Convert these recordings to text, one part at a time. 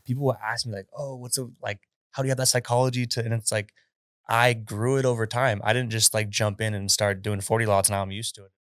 people will ask me like, "Oh, how do you have that psychology to?" And it's like I grew it over time. I didn't just like jump in and start doing 40 lots. Now I'm used to it.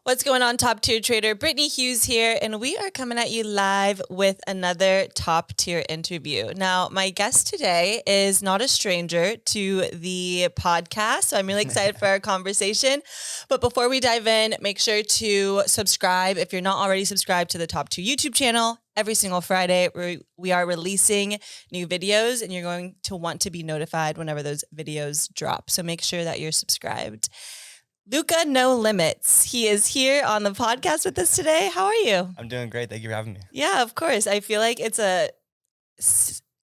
What's going on, Top Tier Trader? Brittany Hughes here, and we are coming at you live with another top tier interview. Now, my guest today is not a stranger to the podcast, so I'm really excited for our conversation. But before we dive in, make sure to subscribe if you're not already subscribed to the Top Tier YouTube channel. Every single Friday, we are releasing new videos, and you're going to want to be notified whenever those videos drop. So make sure that you're subscribed. LucaNoLimits. He is here on the podcast with us today. How are you? I'm doing great. Thank you for having me. Yeah, of course. I feel like it's a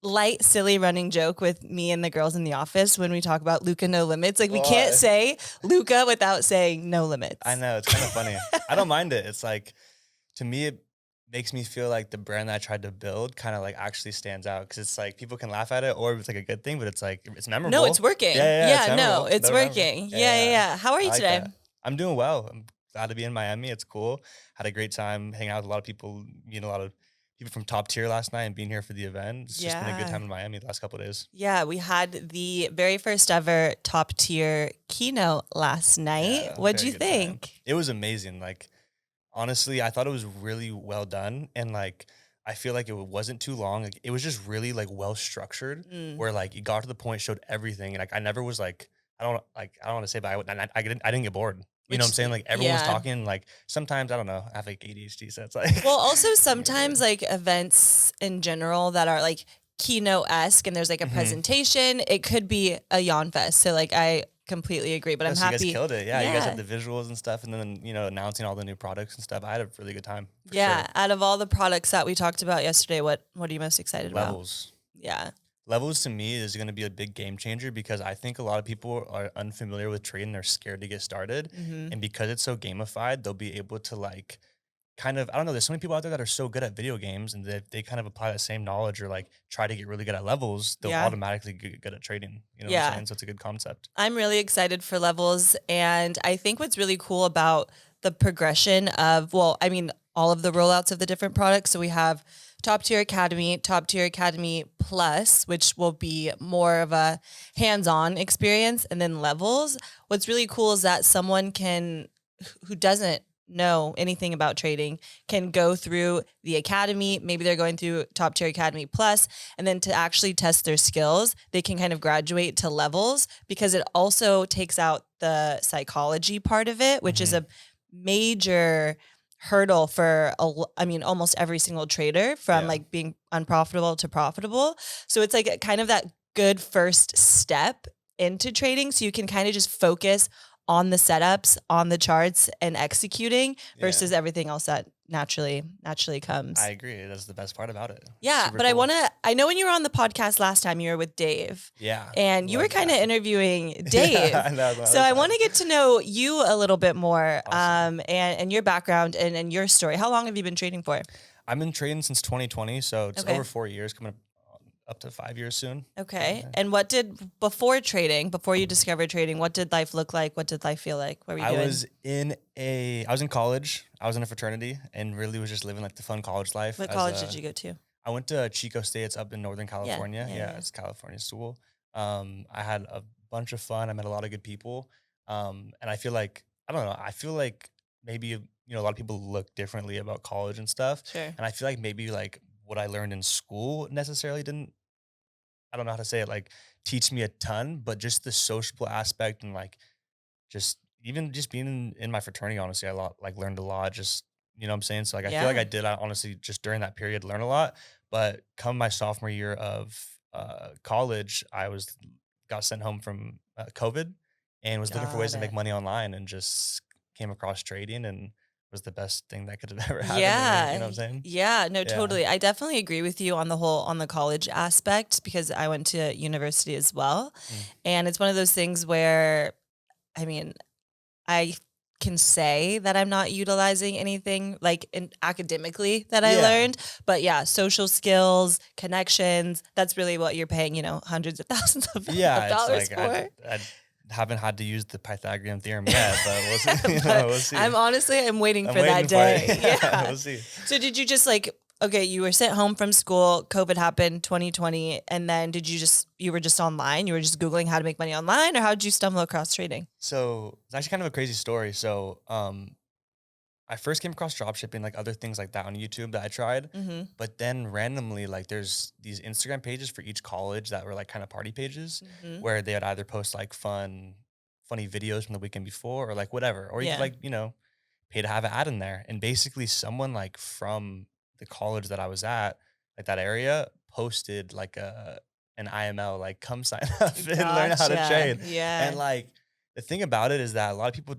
light, silly running joke with me and the girls in the office when we talk about LucaNoLimits. Like, we can't say Luca without saying no limits. I know. It's kind of funny. I don't mind it. It's like, to me, it makes me feel like the brand that I tried to build kind of like actually stands out, because it's like people can laugh at it or it's like a good thing, but it's like it's memorable. No, it's working. It's working. Yeah. How are you today? I'm doing well. I'm glad to be in Miami. It's cool. Had a great time hanging out with a lot of people, meeting a lot of people from Top Tier last night and being here for the event. It's just been a good time in Miami the last couple of days. Yeah, we had the very first ever Top Tier keynote last night. What'd you think? Time. It was amazing. Like, honestly, I thought it was really well done, and like I feel like it wasn't too long. Like, it was just really like well structured, where like you got to the point, showed everything. And like I never was like I don't want to say, but I didn't get bored. You know what I'm saying? Like everyone was talking. Like sometimes I don't know, I have like ADHD, so it's like. Well, also sometimes like events in general that are like keynote-esque and there's like a presentation, it could be a yawn fest. So like I completely agree, but I'm happy. You guys killed it. Yeah, you guys had the visuals and stuff, and then announcing all the new products and stuff. I had a really good time. Sure. Out of all the products that we talked about yesterday, what are you most excited about? Levels. Yeah. Levels to me is going to be a big game changer, because I think a lot of people are unfamiliar with trading. They're scared to get started. And because it's so gamified, they'll be able to like kind of, I don't know, there's so many people out there that are so good at video games, and that they kind of apply that same knowledge or like try to get really good at levels, they'll automatically get good at trading. You know what I'm saying? So it's a good concept. I'm really excited for levels. And I think what's really cool about the progression of, all of the rollouts of the different products. So we have Top Tier Academy, Top Tier Academy Plus, which will be more of a hands-on experience, and then levels. What's really cool is that someone who doesn't know anything about trading can go through the academy. Maybe they're going through Top Tier Academy Plus, and then to actually test their skills, they can kind of graduate to levels, because it also takes out the psychology part of it, which is a major hurdle for almost every single trader, from like being unprofitable to profitable. So it's like kind of that good first step into trading, so you can kind of just focus on the setups, on the charts, and executing versus everything else that naturally comes. I agree. That's the best part about it. Yeah, super but cool. I know when you were on the podcast last time, you were with Dave. Yeah. And you were kind of interviewing Dave. So I want to get to know you a little bit more, awesome. And your background and your story. How long have you been trading for? I've been trading since 2020, so it's over 4 years, coming up to 5 years soon. Okay. And before you discovered trading, what did life look like? What did life feel like? What were you doing? I was in college. I was in a fraternity, and really was just living like the fun college life. What college did you go to? I went to Chico State. It's up in Northern California. Yeah, it's California school. I had a bunch of fun. I met a lot of good people. And I feel like, I don't know, maybe, a lot of people look differently about college and stuff. Sure. And I feel like maybe like what I learned in school necessarily didn't, I don't know how to say it, like teach me a ton, but just the sociable aspect, and like even being in my fraternity, honestly, I learned a lot. Just, you know what I'm saying? So like I feel like I did honestly just during that period learn a lot. But come my sophomore year of college, I got sent home from COVID, and was looking for ways to make money online, and just came across trading, and was the best thing that could have ever happened. Yeah. To me, you know what I'm saying? Yeah, no, totally. I definitely agree with you on the college aspect, because I went to university as well. And it's one of those things where, I can say that I'm not utilizing anything like academically that I Yeah. learned. But yeah, social skills, connections, that's really what you're paying, hundreds of thousands of Yeah, it's dollars like for. I haven't had to use the Pythagorean theorem yet, but we'll see. But We'll see. I'm waiting I'm for that waiting for it. day. Yeah, Yeah. we'll see. So did you just like, okay, you were sent home from school, COVID happened 2020, and then you were just online? You were just Googling how to make money online, or how did you stumble across trading? So it's actually kind of a crazy story. So I first came across dropshipping, like other things like that on YouTube that I tried. Mm-hmm. But then randomly, like there's these Instagram pages for each college that were like kind of party pages Mm-hmm. where they would either post like funny videos from the weekend before or like whatever. Or you could Yeah. like, pay to have an ad in there. And basically someone like from the college that I was at, like that area, posted like an IML, like come sign up and learn how to Gotcha. trade. And Yeah. like the thing about it is that a lot of people,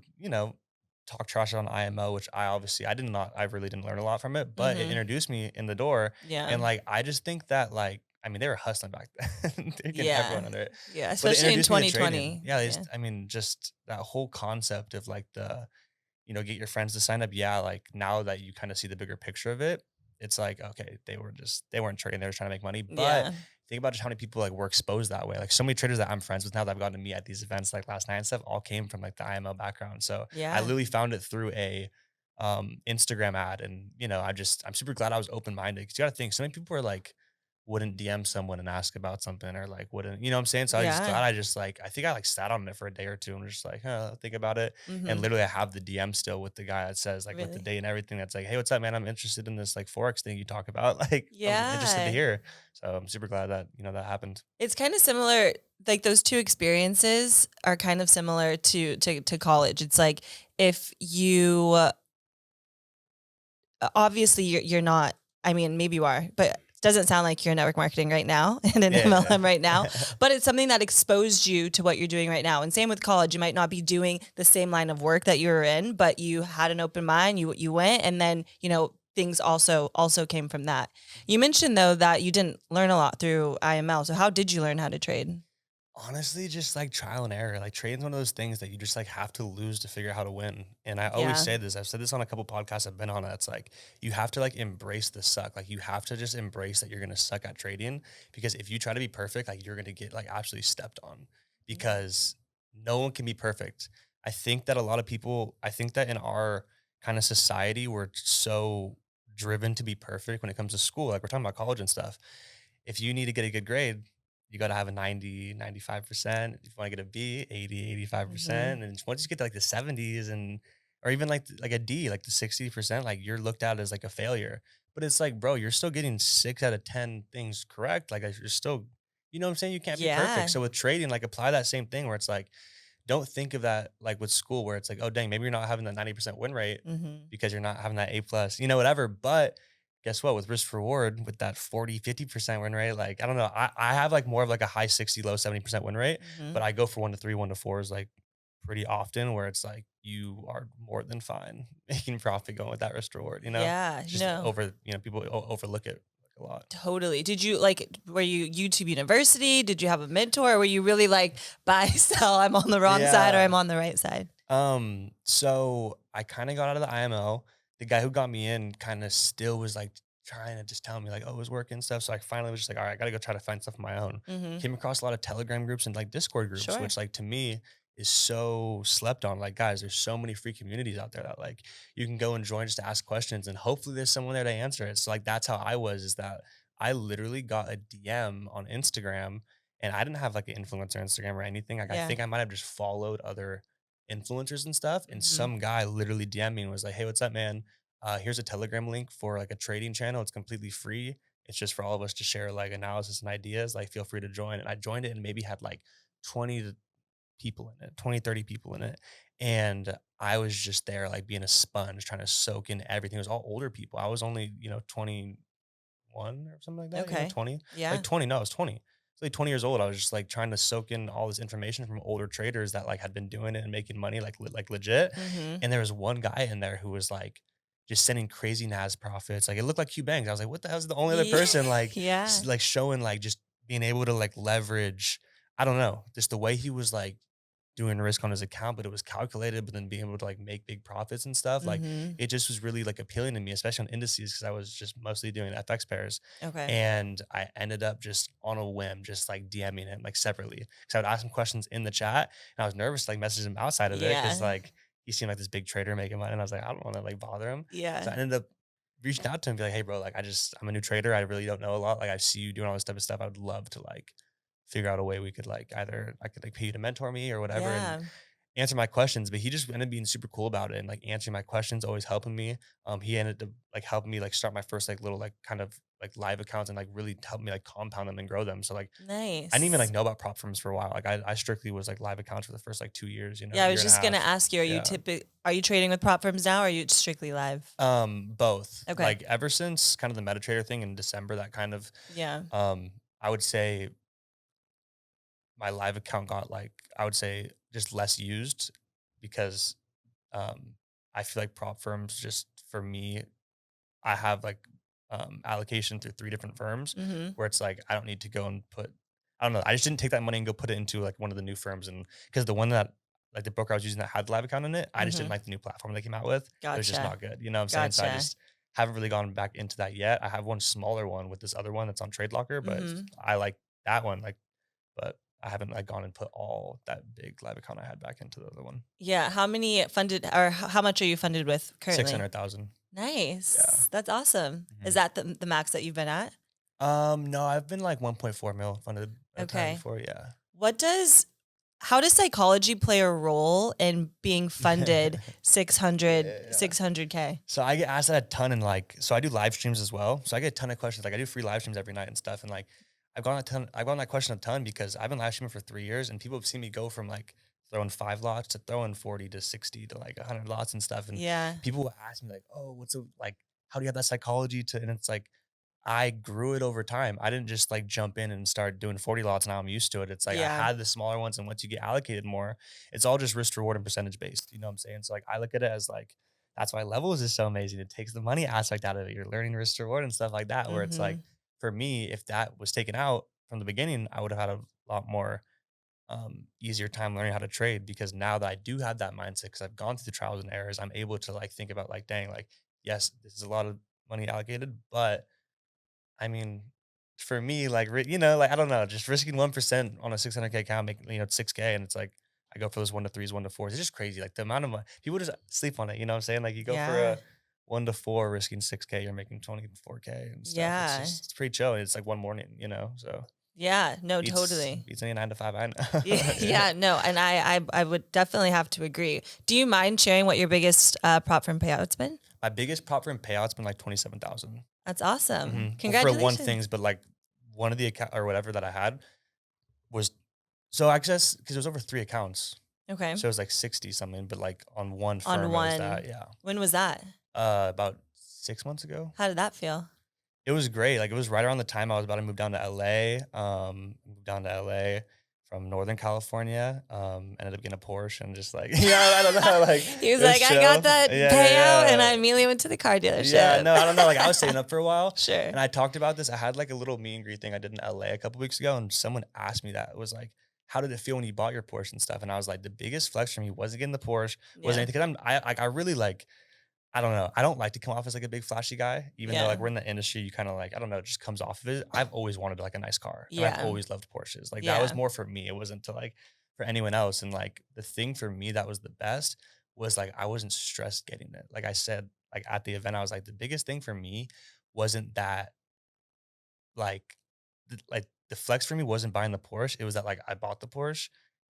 talk trash on IMO, which I really didn't learn a lot from it, but it Mm-hmm. introduced me in the door. Yeah. And like, I just think that like, I mean, they were hustling back then. They're getting Yeah. everyone under it, Yeah. but it Especially in introduced me to trading. 2020. Yeah. Yeah. I mean, just that whole concept of like get your friends to sign up. Yeah. Like now that you kind of see the bigger picture of it, it's like, okay, they weren't trading. They were trying to make money. But Yeah. think about just how many people like were exposed that way. Like so many traders that I'm friends with now that I've gotten to meet at these events like last night and stuff all came from like the IML background. So I Yeah. literally found it through a Instagram ad. And I'm super glad I was open minded because you gotta think so many people are like wouldn't DM someone and ask about something or like wouldn't, you know what I'm saying? So I just Yeah. glad I just like I think I like sat on it for a day or two and was just like, huh, I'll think about it. And Mm-hmm. literally I have the DM still with the guy that says like with the Really? date and everything that's like, hey, what's up, man? I'm interested in this like Forex thing you talk about. Like I'm interested to Yeah. hear. So I'm super glad that, that happened. It's kind of similar. Like those two experiences are kind of similar to college. It's like if you obviously you're not, I mean, maybe you are, but it doesn't sound like you're in network marketing right now and in Yeah. MLM right now, but it's something that exposed you to what you're doing right now. And same with college. You might not be doing the same line of work that you were in, but you had an open mind, you went, and then, things also came from that. You mentioned though that you didn't learn a lot through IML. So how did you learn how to trade? Honestly, just like trial and error. Like trading's one of those things that you just like have to lose to figure out how to win. And I always Yeah. say this. I've said this on a couple podcasts I've been on. That's like you have to like embrace the suck. Like you have to just embrace that you're gonna suck at trading because if you try to be perfect, like you're gonna get like absolutely stepped on because no one can be perfect. I think that in our kind of society, we're so driven to be perfect when it comes to school. Like we're talking about college and stuff. If you need to get a good grade, you got to have a 90, 95%. If you want to get a B, 80, Mm-hmm. 85%. And once you get to like the 70s or even like a D, like the 60%, like you're looked at as like a failure. But it's like, bro, you're still getting 6 out of 10 things correct. Like you're still, you know what I'm saying? You can't be perfect. Yeah. So with trading, like apply that same thing where it's like, don't think of that like with school where it's like, oh dang, maybe you're not having that 90% win rate Mm-hmm. because you're not having that A plus, whatever. But guess what? With risk reward, with that 40, 50% win rate, like I don't know. I have like more of like a high 60, low 70% win rate, Mm-hmm. but I go for 1 to 3, 1 to 4s like pretty often where it's like you are more than fine making profit going with that risk reward. Yeah. Just No. people overlook it like a lot. Totally. Did you were you YouTube University? Did you have a mentor? Or were you really like buy, sell, I'm on the wrong side or Yeah. I'm on the right side? So I kind of got out of the IMO. The guy who got me in kind of still was like trying to just tell me like, oh, it was working and stuff. So I finally was just like, all right, I gotta go try to find stuff on my own. Mm-hmm. Came across a lot of Telegram groups and like Discord groups, Sure. which like to me is so slept on. Like, guys, there's so many free communities out there that like you can go and join just to ask questions and hopefully there's someone there to answer it. So like that's how I was, is that I literally got a DM on Instagram and I didn't have like an influencer Instagram or anything. Like I Yeah. think I might have just followed other influencers and stuff. And Mm-hmm. some guy literally DM'd me and was like, "Hey, what's up, man? Here's a Telegram link for like a trading channel. It's completely free. It's just for all of us to share like analysis and ideas. Like, feel free to join." And I joined it and maybe had like 20 people in it, 20, 30 people in it. And I was just there like being a sponge, trying to soak in everything. It was all older people. I was only, 21 or something like that, Okay. 20, Yeah. like 20. No, I was 20. So like 20 years old. I was just like trying to soak in all this information from older traders that like had been doing it and making money like legit. Mm-hmm. And there was one guy in there who was like just sending crazy NAS profits. Like it looked like Q Banks. I was like, what the hell's the only other Yeah. person like Yeah. like showing like just being able to like leverage, I don't know, just the way he was like doing risk on his account, but it was calculated, but then being able to like make big profits and stuff. Like Mm-hmm. it just was really like appealing to me, especially on indices, because I was just mostly doing FX pairs. Okay. And I ended up just on a whim, just like DMing him like separately. Cause I would ask him questions in the chat and I was nervous to like message him outside of it. Cause Yeah. like he seemed like this big trader making money. And I was like, I don't want to like bother him. So Yeah. I ended up reaching out to him, be like, hey bro, like I'm a new trader. I really don't know a lot. Like I see you doing all this type of stuff. I would love to like figure out a way we could like either I could like pay you to mentor me or whatever. And Yeah. answer my questions, but he just ended up being super cool about it and like answering my questions, always helping me. He ended up like helping me like start my first like little like kind of like live accounts and like really help me like compound them and grow them. So like I didn't even like Nice. know about prop firms for a while. Like I strictly was like live accounts for the first like 2 years, Yeah, I year was and a just gonna half. ask you, Yeah. are you trading with prop firms now or are you strictly live? Both. Okay. Like ever since kind of the MetaTrader thing in December, that kind of Yeah. I would say my live account got like I would say just less used because um I feel like prop firms just for me I have like allocation through three different firms Mm-hmm. where it's like I don't need to go and put I don't know I just didn't take that money and go put it into like one of the new firms and because the one that like the broker I was using that had the live account in it I just didn't Mm-hmm. like the new platform they came out with. It was just Gotcha. not good, you know what I'm saying? So I Gotcha. just haven't really gone back into that yet. I have one smaller one with this other one that's on Trade Locker, but Mm-hmm. I like that one like but I haven't like gone and put all that big live account I had back into the other one. Yeah. How many funded or how much are you funded with currently? 600,000. Yeah. Nice. That's awesome. Is Mhm. that the max that you've been at? No, I've been like 1.4 mil funded at a time Okay. before. Yeah. What does how does psychology play a role in being funded Yeah. 600K? So I get asked that a ton and like, so I do live streams as well. So I get a ton of questions. Like I do free live streams every night and stuff. And like, I've gone that question a ton because I've been live streaming for 3 years and people have seen me go from like throwing 5 lots to throwing 40 to 60 to like 100 lots and stuff. And Yeah. people will ask me like, oh, what's a, like, how do you have that psychology to, and it's like, I grew it over time. I didn't just like jump in and start doing 40 lots. Now I'm used to it. It's like I Yeah. had the smaller ones, and once you get allocated more, it's all just risk reward and percentage based. You know what I'm saying? So like I look at it as like that's why levels is so amazing. It takes the money aspect out of it. You're learning risk reward and stuff like that. Where it's like Mm-hmm. for me, if that was taken out from the beginning, I would have had a lot more easier time learning how to trade because now that I do have that mindset, because I've gone through the trials and errors, I'm able to like think about like, dang, like yes, this is a lot of money allocated, but I mean, for me, like, like, I don't know, just risking 1% on a 600K account, making, 6K. And it's like, I go for those 1 to 3s, 1 to 4s. It's just crazy. Like the amount of money, people just sleep on it. You know what I'm saying? Like you go for Yeah. a 1 to 4 risking 6K, you're making 24K and stuff. Yeah. It's pretty chill. It's like one morning. So Yeah. No, beats, totally. beats any 9 to 5. I know. Yeah, Yeah. yeah, no, and I would definitely have to agree. Do you mind sharing what your biggest prop firm payout's been? My biggest prop firm payout's been like 27,000. That's awesome. Well, for one Congratulations. things, but like one of the account or whatever that I had was so I guess because it was over 3 accounts. Okay. So it was like 60 something, but like on one On firm, it was that, one. yeah. When was that? About 6 months ago. How did that feel? It was great. Like it was right around the time I was about to move down to LA. Moved down to LA from Northern California. Ended up getting a Porsche and just like, yeah, I don't know. Like He was it was like, I chill. got that Yeah, payout, and I yeah. immediately went to the car dealership. Yeah, no, I don't know. Like I was staying up for a while. Sure. And I talked about this. I had like a little meet and greet thing I did in LA a couple weeks ago, and someone asked me that. It was like, how did it feel when you bought your Porsche and stuff? And I was like, the biggest flex for me wasn't getting the Porsche, wasn't Yeah. anything. Because I really like, I don't know. I don't like to come off as like a big flashy guy, even though Yeah. like we're in the industry, you kind of like, I don't know, it just comes off of it. I've always wanted like a nice car. And I've Yeah. always loved Porsches. Like that was Yeah. more for me. It wasn't to like for anyone else. And like the thing for me that was the best was like I wasn't stressed getting it. Like I said, like at the event, I was like, the biggest thing for me wasn't that like like the flex for me wasn't buying the Porsche. It was that like I bought the Porsche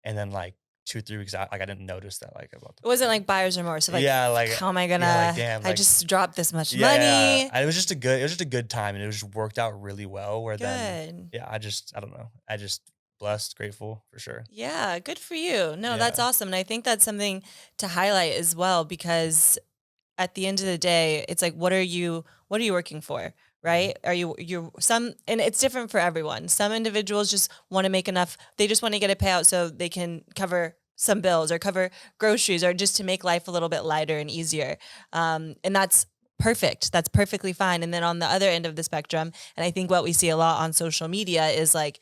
and then like 2 3 weeks out, like I didn't notice that like I bought the It wasn't Porsche. like buyer's remorse of like, Yeah, like how am I yeah, gonna? like damn, I like just dropped this much yeah, money. it was just a good time, and it just worked out really well. Where then, Good. yeah, I don't know, I just blessed, grateful for sure. Yeah, good for you. No, that's Yeah, awesome. And I think that's something to highlight as well because at the end of the day, it's like what are you working for? mhm, Right? Are you some and it's different for everyone. Some individuals just want to make enough, they just want to get a payout so they can cover some bills or cover groceries or just to make life a little bit lighter and easier. And that's perfect. That's perfectly fine. And then on the other end of the spectrum, and I think what we see a lot on social media is like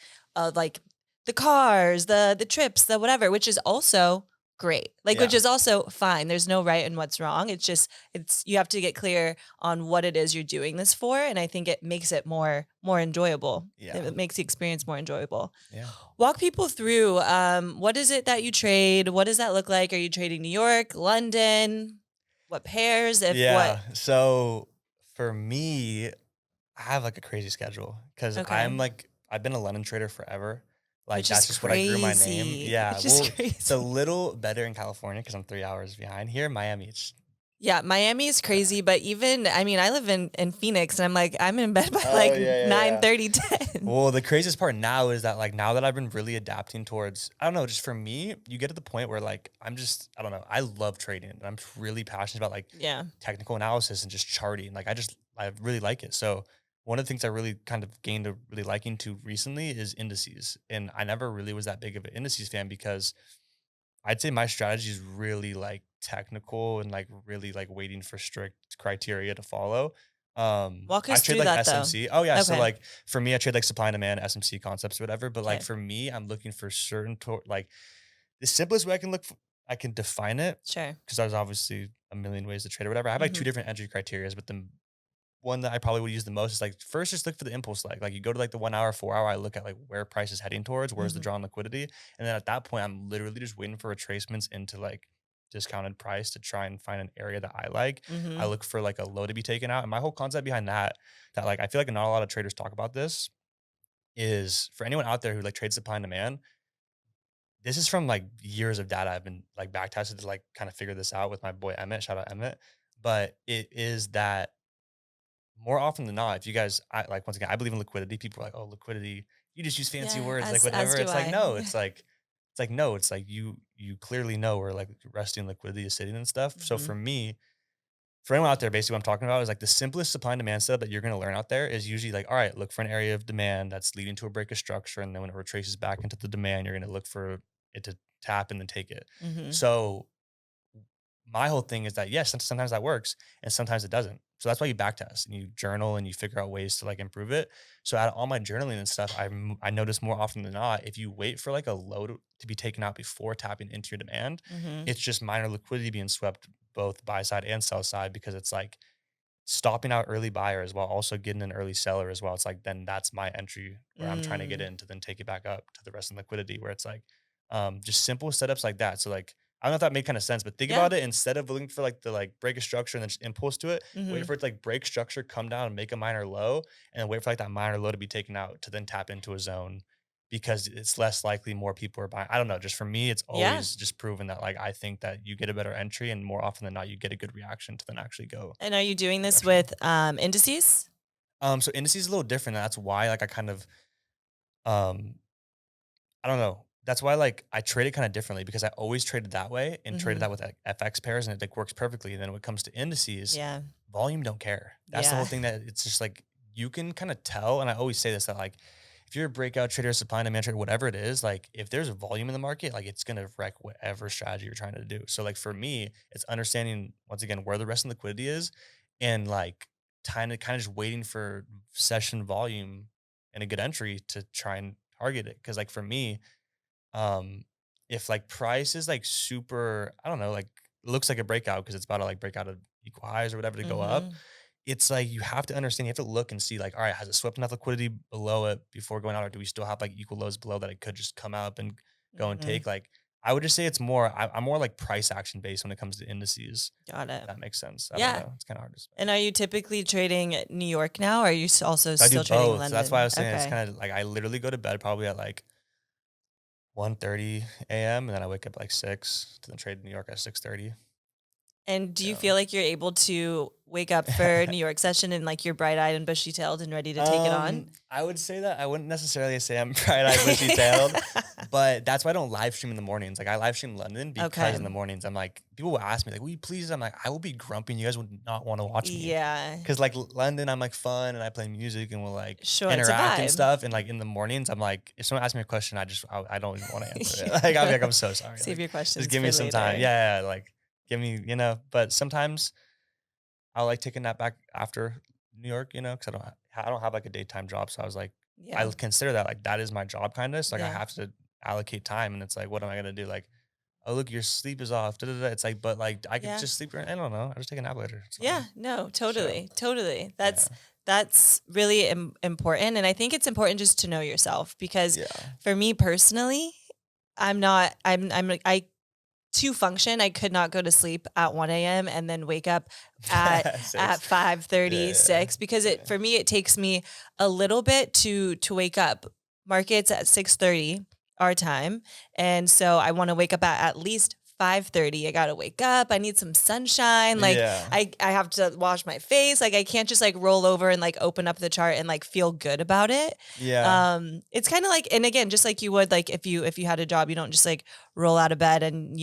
the cars, the trips, the whatever, which is also great. Like, which Yeah. is also fine. There's no right and what's wrong. It's just you have to get clear on what it is you're doing this for, and I think it makes it more enjoyable. Yeah. It makes the experience more enjoyable. Yeah. Walk people through what is it that you trade? What does that look like? Are you trading New York, London? What pairs? If what? Yeah. So for me, I have like a crazy schedule because Okay. I've been a London trader forever. Like Which is that's just what I grew my name. crazy. Yeah. Which is Well, it's a crazy. little better in California because I'm 3 hours behind. Here, Miami, it's Yeah, Miami is yeah. crazy, but even I mean, I live in Phoenix and I'm like I'm in bed by Oh like yeah, yeah, nine yeah. thirty 10. Well, the craziest part now is that like now that I've been really adapting towards, I don't know, just for me, you get to the point where like I don't know, I love trading and I'm really passionate about like Yeah. technical analysis and just charting. Like I really like it. So one of the things I really kind of gained a really liking to recently is indices. And I never really was that big of an indices fan because I'd say my strategy is really like technical and like really like waiting for strict criteria to follow. Walk I us trade through like that though. SMC. Oh yeah, so Okay. like for me, I trade like supply and demand, SMC concepts or whatever. But like Okay. for me, I'm looking for certain like the simplest way I can define it Sure. because there's obviously a million ways to trade or whatever. I have like two Mhm. different entry criterias, but the one that I probably would use the most is like first just look for the impulse leg. Like you go to like the 1 hour, 4 hour, I look at like where price is heading towards, where's the Mhm. draw on liquidity. And then at that point, I'm literally just waiting for retracements into like discounted price to try and find an area that I like. I Mhm. look for like a low to be taken out. And my whole concept behind that like I feel like not a lot of traders talk about this is for anyone out there who like trades supply and demand, this is from like years of data I've been like back tested to like kind of figure this out with my boy Emmett. Shout out Emmett. But it is that more often than not, if you guys, like once again, I believe in liquidity. People are like, "Oh, liquidity, you just use fancy Yeah, words like as whatever." do It's like I. no, it's like no, it's like you clearly know where like resting liquidity is sitting and stuff. So for Mhm. me, for anyone out there, basically what I'm talking about is like the simplest supply and demand setup that you're going to learn out there is usually like, all right, look for an area of demand that's leading to a break of structure, and then when it retraces back into the demand, you're going to look for it to tap and then take it. Mhm. So my whole thing is that yes, sometimes that works and sometimes it doesn't. So that's why you backtest and you journal and you figure out ways to like improve it. So out of all my journaling and stuff, I notice more often than not, if you wait for like a low to be taken out before tapping into your demand, Mhm. it's just minor liquidity being swept both buy side and sell side because it's like stopping out early buyers while also getting an early seller as well. It's like then that's my entry where I'm trying to get Mm. in to then take it back up to the rest of the liquidity where it's like just simple setups like that. So like I don't know if that made kind of sense, but think Yeah. about it instead of looking for like the like break a structure and then just impulse to it, wait Mhm. for it to like break structure, come down and make a minor low, and then wait for like that minor low to be taken out to then tap into a zone because it's less likely more people are buying. I don't know. Just for me, it's Yeah. always just proven that like I think that you get a better entry and more often than not you get a good reaction to then actually go And are you doing that this direction. with indices? So indices is a little different. That's why like I kind of um I don't know. That's why like I trade it kind of differently because I always traded that way and traded Mhm. that with like FX pairs and it like works perfectly. And then when it comes to indices, Yeah. volume don't care. That's the whole Yeah. thing that it's just like you can kind of tell. And I always say this that like if you're a breakout trader, supply and demand trader, whatever it is, like if there's a volume in the market, like it's gonna wreck whatever strategy you're trying to do. So like for me, it's understanding once again where the rest of the liquidity is and like kind of just waiting for session volume and a good entry to try and target it. Cause like for me, um, if like price is like super, I don't know, like looks like a breakout because it's about to like break out of equal highs or whatever to go up. Mhm. It's like you have to understand, you have to look and see like, all right, has it swept enough liquidity below it before going out, or do we still have like equal lows below that it could just come up and go and Mhm. take? Like, I would just say it's more, I'm more like price action based when it comes to indices. Got If it. that makes sense. I don't Yeah. know. It's kind of hard to explain. And are you typically trading New York now? Or are you also So I do still trading both. So that's why I London? was saying it's Okay. kind of like I literally go to bed probably at like 1:30 a.m. and then I wake up at like 6 to then trade in New York at 6:30. And do you Yeah. feel like you're able to wake up for New York session and like you're bright-eyed and bushy-tailed and ready to take it on? I would say that I wouldn't necessarily say I'm bright-eyed, bushy-tailed, but that's why I don't live stream in the mornings. Like I live stream London because Okay. in the mornings I'm like, people will ask me like, "Will you please?" I'm like, "I will be grumpy. And you guys would not want to watch me." Yeah. Because like London, I'm like fun and I play music and we'll like Sure, it's a interact and vibe. stuff. And like in the mornings, I'm like, if someone asks me a question, I don't even want to answer it. Yeah. Like I'll be like, I'm so sorry. Save Like your just questions give me for some time. later. Yeah, like give me, But sometimes I like taking that back after New York, because I don't have like a daytime job. So I was like Yeah. I consider that like that is my job kind of. So like I Yeah. have to allocate time, and it's like, what am I gonna do? Like, oh look, your sleep is off. Da, da, da. It's like, but like I could Yeah. just sleep. I don't know. I just take a nap later. It's Yeah, fine. no, So totally, totally. yeah, That's really important, and I think it's important just to know yourself because yeah, for me personally, I'm not. I'm like I to function. I could not go to sleep at 1 a.m. and then wake up at six. 5:30, Yeah, 6 because yeah, it for me it takes me a little bit to wake up. Markets at 6:30 our time, and so I want to wake up at least 5:30. I got to wake up. I need some sunshine. Like yeah, I have to wash my face. Like I can't just like roll over and like open up the chart and like feel good about it. yeah. It's kind of like, and again, just like you would like if you had a job, you don't just like roll out of bed and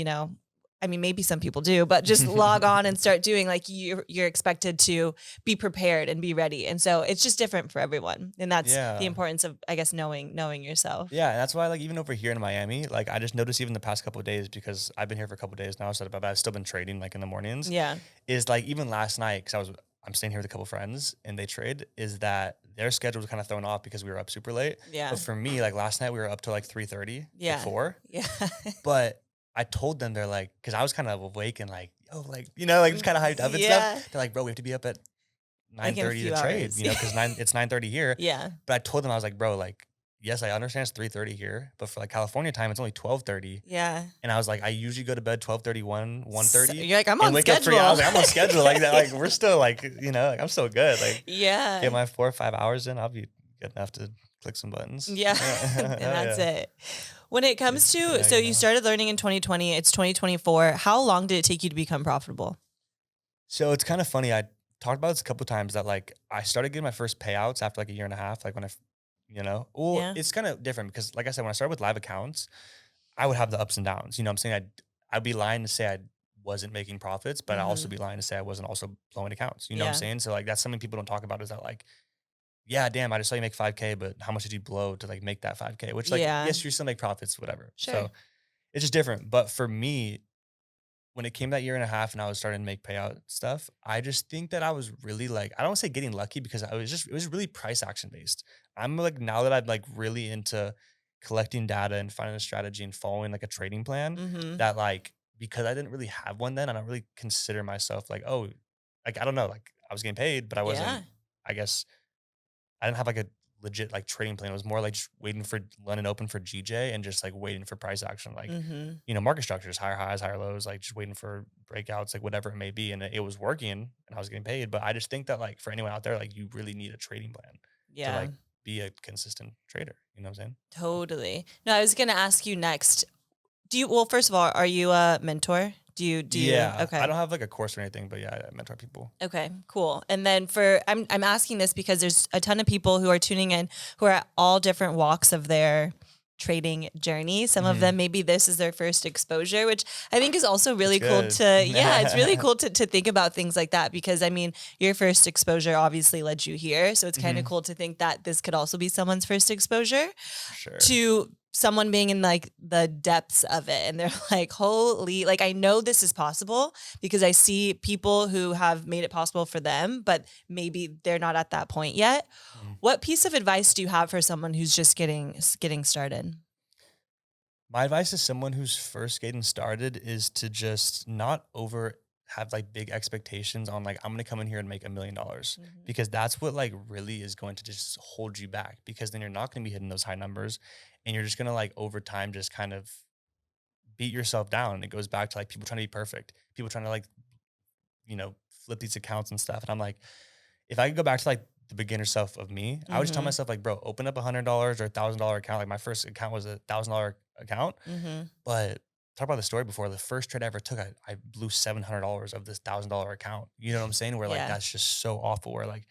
I mean, maybe some people do, but just log on and start doing like you're expected to be prepared and be ready. And so it's just different for everyone. And that's the Yeah. importance of, I guess, knowing yourself. Yeah, and that's why, like, even over here in Miami, like, I just noticed even the past couple of days because I've been here for a couple of days now, so but I've still been trading like in the mornings. Yeah. Is like even last night because I'm staying here with a couple of friends and they trade. Is that their schedule was kind of thrown off because we were up super late. Yeah. But for me, like last night we were up till like 3:30, like Yeah. 4. Yeah. But I told them they're like, because I was kind of awake and like, oh, like like just kind of hyped up and Yeah. stuff. They're like, bro, we have to be up at Like in a 9:30 to few trade, hours. because it's 9:30 here. Yeah. But I told them I was like, bro, like, yes, I understand it's 3:30 here, but for like California time, it's only 12:30. Yeah. And I was like, I usually go to bed 12:31, So, 1:30, you're like, I'm and on wake up 3 schedule. hours. Like, I'm on schedule like that. Like we're still like, like I'm still good. Like Yeah. get my 4 or 5 hours in, I'll be good enough to click some buttons. Yeah. And that's Yeah. it. When it comes But to, now so you you know. started learning in 2020, it's 2024. How long did it take you to become profitable? So it's kind of funny. I talked about this a couple times that like I started getting my first payouts after like a year and a half. Like when well, Yeah. it's kind of different because like I said, when I started with live accounts, I would have the ups and downs. You know what I'm saying? I'd be lying to say I wasn't making profits, but I'd also Hmm. be lying to say I wasn't also blowing accounts. You know what I'm Yeah. saying? So like that's something people don't talk about is that like, yeah, damn, I just saw you make 5K, but how much did you blow to like make that 5K? Which like, Yeah. yes, you still make profits, whatever. Sure. So it's just different. But for me, when it came that year and a half and I was starting to make payout stuff, I just think that I was really like, I don't wanna say getting lucky because it was really price action based. I'm like, now that I'm like really into collecting data and finding a strategy and following like a trading plan Hmm. that like, because I didn't really have one then, I don't really consider myself like, oh, like, I don't know, like I was getting paid, but I wasn't, Yeah. I guess I didn't have like a legit like trading plan. It was more like just waiting for London Open for GJ and just like waiting for price action, like Hmm. market structures, higher highs, higher lows, like just waiting for breakouts, like whatever it may be. And it was working and I was getting paid. But I just think that like for anyone out there, like you really need a trading plan to Yeah. like be a consistent trader. You know what I'm saying? Totally. No, I was going to ask you next. Well, first of all, are you a mentor? Yeah, I Okay. don't have like a course or anything, but yeah, I mentor people. Okay, cool. And then I'm asking this because there's a ton of people who are tuning in who are at all different walks of their trading journey. Some of Hmm. them maybe this is their first exposure, which I think is also That's really cool good. to yeah, it's really cool to think about things like that because I mean, your first exposure obviously led you here, so it's kind of Hmm. cool to think that this could also be someone's first exposure For sure. to someone being in like the depths of it and they're like holy like I know this is possible because I see people who have made it possible for them but maybe they're not at that point yet. Mhm. What piece of advice do you have for someone who's just getting started? My advice to someone who's first getting started is to just not over have like big expectations on like I'm gonna come in here and make $1 million Mhm. because that's what like really is going to just hold you back because then you're not gonna be hitting those high numbers and you're just gonna like over time just kind of beat yourself down. And it goes back to like people trying to be perfect, people trying to like flip these accounts and stuff. And I'm like, if I could go back to like the beginner self of me, I would just tell Mhm. myself like, bro, open up $100 or $1,000 account. Like my first account was $1,000 account, Mhm. but talk about the story before. The first trade I ever took, I blew $700 of this $1,000 account. You know what I'm saying? Where like Yeah. that's just so awful. Where like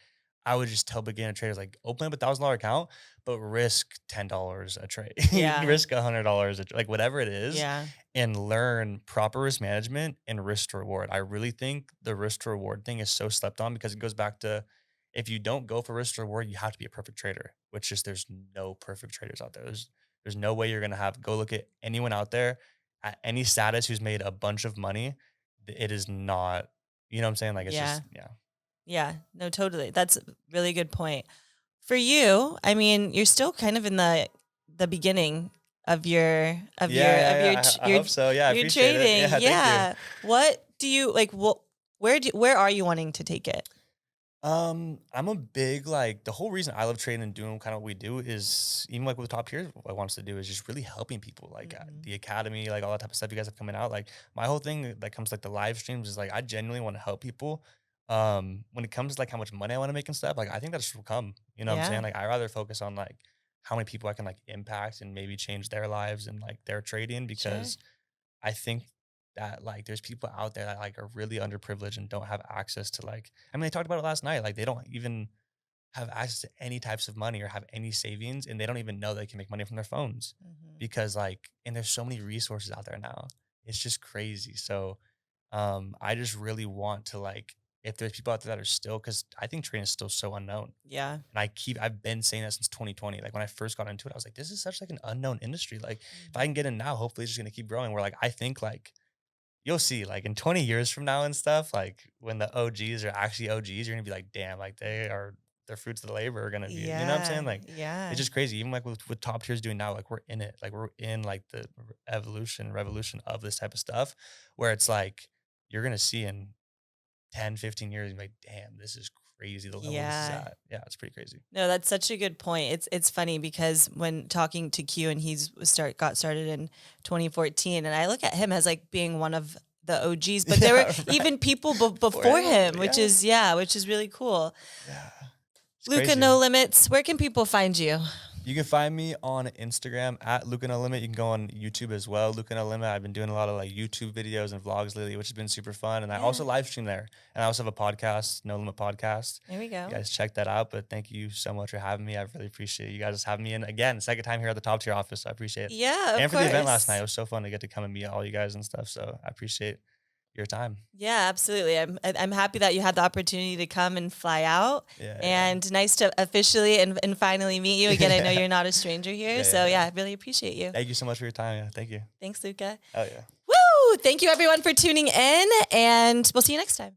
I would just tell beginner traders like open up $1,000 account, but risk $10 a trade, Yeah. risk $100 like whatever it is, Yeah. and learn proper risk management and risk to reward. I really think the risk to reward thing is so slept on because it goes back to if you don't go for risk to reward, you have to be a perfect trader, which is there's no perfect traders out there. There's no way you're gonna have go look at anyone out there at any status who's made a bunch of money. It is not, you know what I'm saying? Like it's Yeah. just yeah. Yeah. No, totally. That's a really good point. For you, I mean, you're still kind of in the beginning of I hope so. Yeah, I your appreciate it. trading. Yeah, thank you. Yeah. What do you like? What where are you wanting to take it? I'm a big like the whole reason I love trading and doing kind of what we do is even like with top tier, what I want us to do is just really helping people, like Hmm. the academy, like all that type of stuff you guys have coming out. Like my whole thing that comes to, like the live streams is like I genuinely want to help people. When it comes to like how much money I want to make and stuff, like I think that just will come. You know what I'm saying? Yeah. Like I rather focus on like how many people I can like impact and maybe change their lives and like their trading Sure. because I think that like there's people out there that like are really underprivileged and don't have access to like I mean they talked about it last night like they don't even have access to any types of money or have any savings and they don't even know they can make money from their phones Hmm. because like and there's so many resources out there now. It's just crazy. So I just really want to like if there's people out there that are still because I think trading is still so unknown. Yeah. And I've been saying that since 2020. Like when I first got into it, I was like, this is such like an unknown industry. Like if I Hmm. can get in now, hopefully it's just gonna keep growing. Where like I think like you'll see like in 20 years from now and stuff, like when the OGs are actually OGs, you're gonna be like, damn, like their fruits of the labor are gonna be, you know what I'm Yeah. saying? Like it's Yeah. just crazy. Even like with top tiers doing now, like we're in it, like we're in like the revolution of this type of stuff where it's like you're gonna see in 10, 15 years, and be like, damn, this is crazy the level this is Yeah. at. Yeah, it's pretty crazy. No, that's such a good point. It's funny because when talking to Q and got started in 2014, and I look at him as like being one of the OGs, but there were Yeah, right. even people For before him, him, yeah. which is really cool. Yeah. It's Luca crazy. No Limits, where can people find you? You can find me on Instagram at LucaNoLimit. You can go on YouTube as well, LucaNoLimit. I've been doing a lot of like YouTube videos and vlogs lately, which has been super fun. And I also Yeah, live stream there. And I also have a podcast, No Limit Podcast. there we You go. guys check that out. But thank you so much for having me. I really appreciate you guys having me in again, second time here at the Top Tier office. So I appreciate it. Yeah, of And for the event last night, course. it was so fun to get to come and meet all you guys and stuff. So I appreciate your time. Yeah, absolutely. I'm happy that you had the opportunity to come and fly out, Yeah, and nice to officially and finally meet you again. I know yeah. you're not a stranger here, Yeah, yeah, so yeah. yeah, I really appreciate you. Thank you so much for your time. Yeah, thank you. Thanks, Luca. Oh yeah. Woo! Thank you everyone for tuning in, and we'll see you next time.